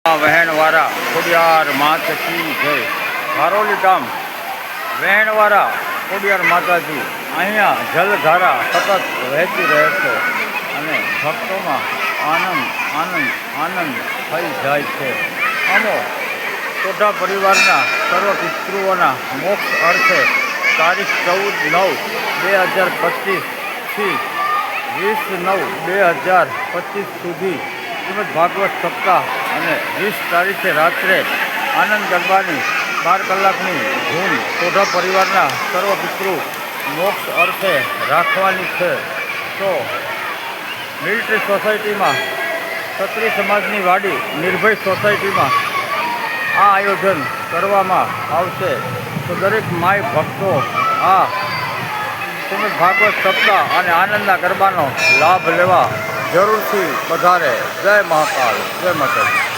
વહેણવારા ખોડિયાર માત કી જય. હારોલી ગામ વહેણવારા ખોડિયાર માતાજી અહીંયા જલધારા સતત વહેતી રહે છે અને ભક્તોમાં આનંદ આનંદ આનંદ થઈ જાય છે. અમો કોઠા પરિવારના સર્વ પિતૃઓના મોક્ષ અર્થે તારીખ 14/9/2025થી 20/9/2025 સુધી શ્રીમદ ભાગવત સપ્તાહ અને 20 તારીખે રાત્રે આનંદ ગરબાની 12 કલાકની ધૂન કોઠા પરિવારના સર્વ પિતૃ મોક્ષ અર્થે રાખવાની છે. તો મિલિટરી સોસાયટીમાં ક્ષત્રિય સમાજની વાડી નિર્ભય સોસાયટીમાં આ આયોજન કરવામાં આવશે. તો દરેક માય ભક્તો આ શ્રીમદ ભાગવત સપ્તાહ અને આનંદના ગરબાનો લાભ લેવા જરૂરથી પધારે. જય મહાકાલ, જય માતાજી.